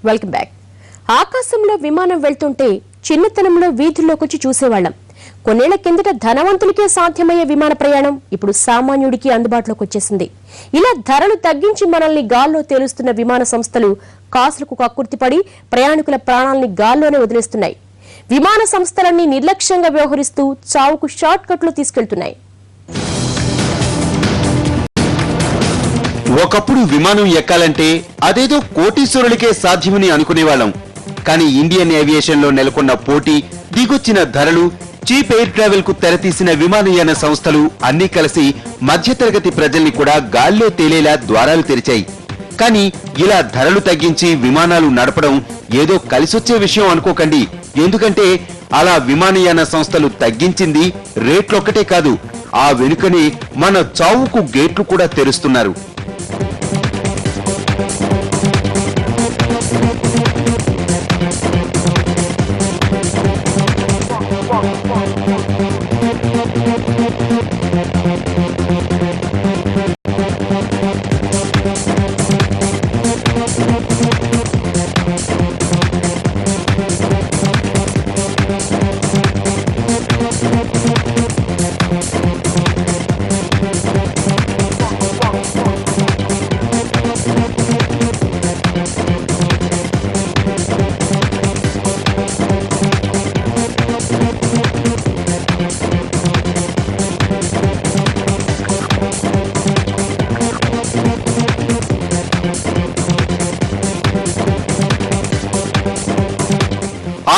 Welcome back. ఆకాశంలో విమానం వెళ్తుంటే చిన్నతనంలో వీధుల్లోకొచ్చి చూసేవాళ్లం. కొన్నేళ్ల కిందట ధనవంతులకే సాధ్యమయ్యే విమాన ప్రయాణం ఇప్పుడు సామాన్యుడికి అందుబాటులోకి వచ్చేసింది. ఇలా ధరలు తగ్గించి మనల్ని గాల్లో తేలుస్తున్న విమాన సంస్థలు కాసులకు కక్కుర్తిపడి ప్రయాణికుల ప్రాణాలని గాల్లోనే వదిలేస్తున్నాయి. విమాన సంస్థలన్నీ నిర్లక్ష్యంగా వ్యవహరిస్తూ చావుకు షార్ట్ కట్లు తీసుకెళ్తున్నాయి. ఒకప్పుడు విమానం ఎక్కాలంటే అదేదో కోటీశ్వరులకే సాధ్యమని అనుకునేవాళ్ళం. కానీ ఇండియన్ ఏవియేషన్ లో నెలకొన్న పోటీ, దిగొచ్చిన ధరలు, చీప్ ఎయిర్ ట్రావెల్ కు తెరతీసిన విమానయాన సంస్థలు అన్నీ కలిసి మధ్యతరగతి ప్రజల్ని కూడా గాల్లో తేలేలా ద్వారాలు తెరిచాయి. కానీ ఇలా ధరలు తగ్గించి విమానాలు నడపడం ఏదో కలిసొచ్చే విషయం అనుకోకండి. ఎందుకంటే అలా విమానయాన సంస్థలు తగ్గించింది రేట్లొక్కటే కాదు, ఆ వెనుకనే మన చావుకు గేట్లు కూడా తెరుస్తున్నారు.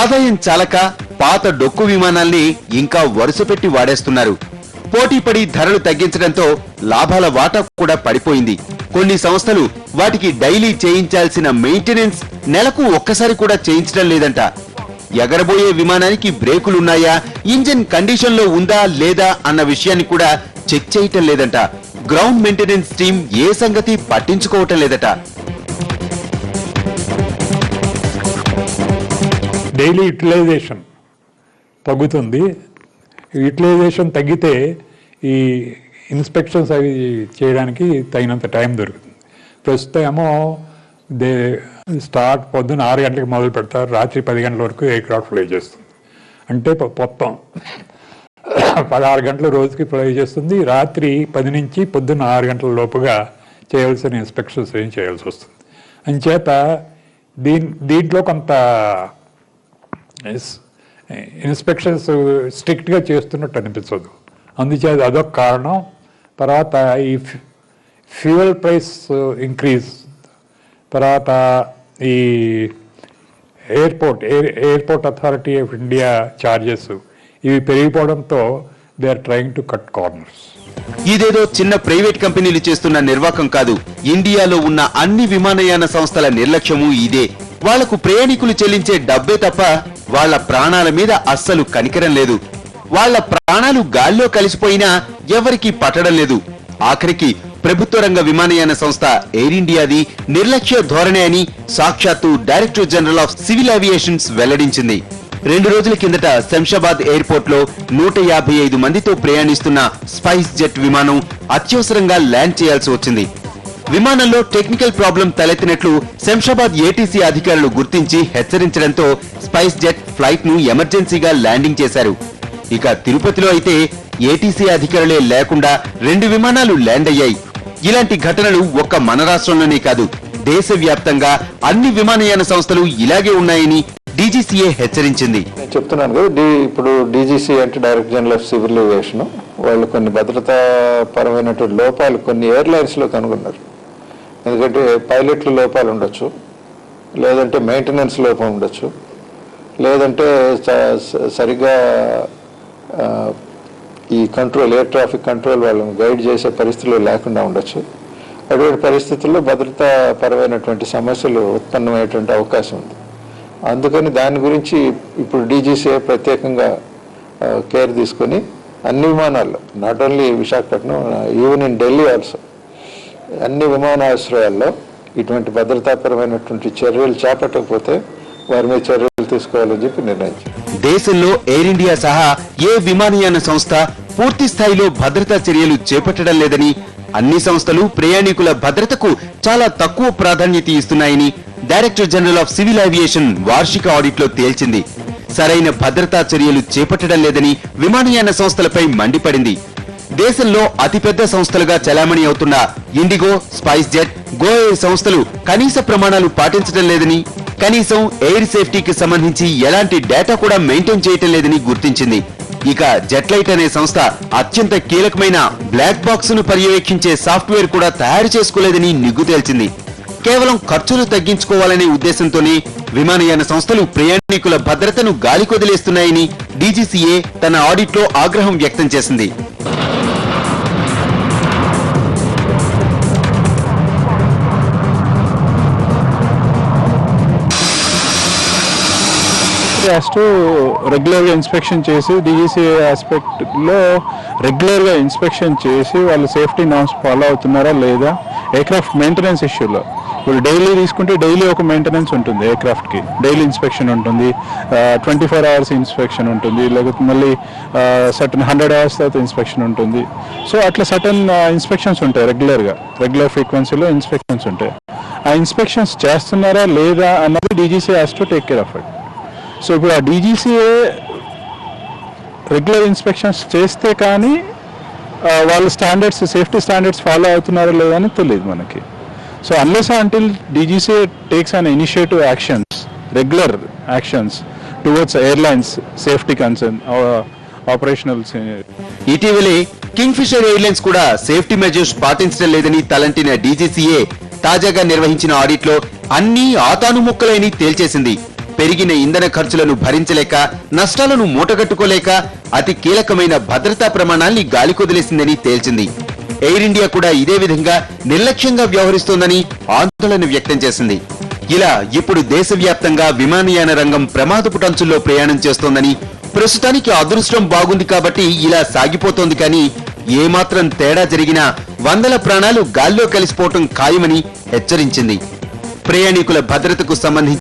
ఆదాయం చాలక పాత డొక్కు విమానాల్ని ఇంకా వరుసపెట్టి వాడేస్తున్నారు. పోటీపడి ధరలు తగ్గించడంతో లాభాల వాటా కూడా పడిపోయింది. కొన్ని సంస్థలు వాటికి డైలీ చేయించాల్సిన మెయింటెనెన్స్ నెలకు ఒక్కసారి కూడా చేయించడం లేదంట. ఎగరబోయే విమానానికి బ్రేకులున్నాయా, ఇంజిన్ కండిషన్ లో ఉందా లేదా అన్న విషయాన్ని కూడా చెక్ చేయటం లేదంట. గ్రౌండ్ మెయింటెనెన్స్ టీం ఏ సంగతి పట్టించుకోవటం లేదట. డైలీ యూటిలైజేషన్ తగ్గుతుంది. యూటిలైజేషన్ తగ్గితే ఈ ఇన్స్పెక్షన్స్ అవి చేయడానికి తగినంత టైం దొరుకుతుంది. ప్రస్తుతం ఏమో స్టార్ట్ పొద్దున్న 6 గంటలకు మొదలు పెడతారు, రాత్రి 10 గంటల వరకు ఎయిర్ క్రాఫ్ట్ ఫ్లై చేస్తుంది. అంటే మొత్తం 16 గంటల రోజుకి ఫ్లై చేస్తుంది. రాత్రి 10 నుంచి పొద్దున్న 6 గంటల లోపుగా చేయాల్సిన ఇన్స్పెక్షన్స్ ఏం చేయాల్సి వస్తుంది. అంచేత దీంట్లో కొంత ఇన్స్పెక్షన్స్ స్ట్రిక్ట్గా చేస్తున్నట్టు అనిపించదు. అందుచేత అదొక కారణం. తర్వాత ఈ ఫ్యూయల్ ప్రైస్ ఇంక్రీజ్, తర్వాత ఈ airport authority of India charges ఇవి పెరిగిపోవడంతో they are trying to cut corners. ఇదేదో చిన్న ప్రైవేట్ కంపెనీలు చేస్తున్న నిర్వాకం కాదు. ఇండియాలో ఉన్న అన్ని విమానయాన సంస్థల నిర్లక్ష్యము ఇదే. వాళ్లకు ప్రయాణికులు చెల్లించే డబ్బే తప్ప వాళ్ల ప్రాణాల మీద అస్సలు కనికరం లేదు. వాళ్ల ప్రాణాలు గాల్లో కలిసిపోయినా ఎవరికీ పట్టడం లేదు. ఆఖరికి ప్రభుత్వ రంగ విమానయాన సంస్థ ఎయిర్ ఇండియాది నిర్లక్ష్య ధోరణే అని సాక్షాత్తు director general of civil aviations వెల్లడించింది. 2 రోజుల కిందట శంషాబాద్ ఎయిర్పోర్ట్ లో 155 మందితో ప్రయాణిస్తున్న స్పైస్ జెట్ విమానం అత్యవసరంగా ల్యాండ్ చేయాల్సి వచ్చింది. విమానంలో టెక్నికల్ ప్రాబ్లం తలెత్తినట్లు శంషాబాద్ ఏటీసీ అధికారులు గుర్తించి హెచ్చరించడంతో స్పైస్ జెట్ ఫ్లైట్ ను ఎమర్జెన్సీగా ల్యాండింగ్ చేశారు. ఇక తిరుపతిలో అయితే ఏటీసీ అధికారులే లేకుండా 2 విమానాలు ల్యాండ్ అయ్యాయి. ఇలాంటి ఘటనలు ఒక్క మన రాష్ట్రంలోనే కాదు, దేశవ్యాప్తంగా అన్ని విమానయాన సంస్థలు ఇలాగే ఉన్నాయని డీజీసీఏ హెచ్చరించింది. నేను చెప్తున్నాను కదా, ఇప్పుడు డీజీసీ అంటే director general of civil aviation, వాళ్ళు కొన్ని భద్రతా పరమైనటువంటి లోపాలు కొన్ని ఎయిర్లైన్స్ లో కనుగొన్నారు. ఎందుకంటే పైలట్లు లోపాలు ఉండొచ్చు, లేదంటే మెయింటెనెన్స్ లోపం ఉండొచ్చు, లేదంటే సరిగ్గా ఈ ఎయిర్ ట్రాఫిక్ కంట్రోల్ వాళ్ళని గైడ్ చేసే పరిస్థితులు లేకుండా ఉండొచ్చు. అటువంటి పరిస్థితుల్లో భద్రతా పరమైనటువంటి సమస్యలు ఉత్పన్నమయ్యేటువంటి అవకాశం ఉంది. అందుకని దాని గురించి ఇప్పుడు డీజీసీఏ ప్రత్యేకంగా కేర్ తీసుకొని అన్ని విమానాల్లో, not only Visakhapatnam, even in Delhi also, అన్ని విమానాశ్రయాల్లో ఇటువంటి భద్రతాపరమైనటువంటి చర్యలు చేపట్టకపోతే వారి మీద చర్యలు తీసుకోవాలని చెప్పి నిర్ణయించారు. దేశంలో ఎయిర్ ఇండియా సహా ఏ విమానయాన సంస్థ పూర్తి స్థాయిలో భద్రతా చర్యలు చేపట్టడం లేదని, అన్ని సంస్థలు ప్రయాణికుల భద్రతకు చాలా తక్కువ ప్రాధాన్యత ఇస్తున్నాయని director general of civil aviation వార్షిక ఆడిట్లో తేల్చింది. సరైన భద్రతా చర్యలు చేపట్టడం లేదని విమానయాన సంస్థలపై మండిపడింది. దేశంలో అతిపెద్ద సంస్థలుగా చలామణి అవుతున్న IndiGo, spice jet, go air సంస్థలు కనీస ప్రమాణాలు పాటించడం లేదని, కనీసం ఎయిర్ సేఫ్టీకి సంబంధించి ఎలాంటి డేటా కూడా మెయింటైన్ చేయటం లేదని గుర్తించింది. ఇక జెట్లైట్ అనే సంస్థ అత్యంత కీలకమైన బ్లాక్ బాక్స్ ను పర్యవేక్షించే సాఫ్ట్వేర్ కూడా తయారు చేసుకోలేదని నిగ్గు తేల్చింది. కేవలం ఖర్చులు తగ్గించుకోవాలనే ఉద్దేశంతోనే విమానయాన సంస్థలు ప్రయాణికుల భద్రతను గాలికొదిలేస్తున్నాయని డీజీసీఏ తన ఆడిట్లో ఆగ్రహం వ్యక్తం చేసింది. రెగ్యులర్గా ఇన్స్పెక్షన్ చేసి డీజీసీఏ ఆస్పెక్ట్లో రెగ్యులర్గా ఇన్స్పెక్షన్ చేసి వాళ్ళు సేఫ్టీ నామ్స్ ఫాలో అవుతున్నారా లేదా, ఎయిర్క్రాఫ్ట్ మెయింటెనెన్స్ ఇష్యూలో ఇప్పుడు డైలీ తీసుకుంటే డైలీ ఒక మెయింటెనెన్స్ ఉంటుంది, ఎయిర్క్రాఫ్ట్కి డైలీ ఇన్స్పెక్షన్ ఉంటుంది, 24 hours ఇన్స్పెక్షన్ ఉంటుంది, లేకపోతే మళ్ళీ సర్టన్ 100 hours తర్వాత ఇన్స్పెక్షన్ ఉంటుంది. సో అట్లా సర్టన్ ఇన్స్పెక్షన్స్ ఉంటాయి, రెగ్యులర్ ఫ్రీక్వెన్సీలో ఇన్స్పెక్షన్స్ ఉంటాయి. ఆ ఇన్స్పెక్షన్స్ చేస్తున్నారా లేదా అన్నది DGCA has to take care of it. So ఇప్పుడు ఆ డీజీసీఏ రెగ్యులర్ ఇన్స్పెక్షన్స్ చేస్తే కానీ వాళ్ళ స్టాండర్డ్స్, సేఫ్టీ స్టాండర్డ్స్ ఫాలో అవుతున్నారో లేదా అని తెలియదు మనకి. So unless until DGCA takes on initiative actions, regular actions towards airlines safety concern, operationals. ఇటీవలే కింగ్ ఫిషర్ ఎయిర్లైన్స్ కూడా సేఫ్టీ మెజర్స్ పాటించడం లేదని తలంటిన డీజీసీఏ తాజాగా నిర్వహించిన ఆడిట్లో అన్నీ ఆతానుముక్కలైన తేల్చేసింది. పెరిగిన ఇంధన ఖర్చులను భరించలేక, నష్టాలను మూటగట్టుకోలేక అతి కీలకమైన భద్రతా ప్రమాణాల్ని గాలికొదిలేసిందని తేల్చింది. ఎయిర్ ఇండియా కూడా ఇదే విధంగా నిర్లక్ష్యంగా వ్యవహరిస్తోందని ఆందోళన వ్యక్తం చేసింది. ఇలా ఇప్పుడు దేశవ్యాప్తంగా విమానయాన రంగం ప్రమాదపు టంచుల్లో ప్రయాణం చేస్తోందని, ప్రస్తుతానికి అదృష్టం బాగుంది కాబట్టి ఇలా సాగిపోతోంది, కానీ ఏమాత్రం తేడా జరిగినా 100 ప్రాణాలు గాల్లో కలిసిపోవటం ఖాయమని హెచ్చరించింది. ప్రయాణికుల భద్రతకు సంబంధించి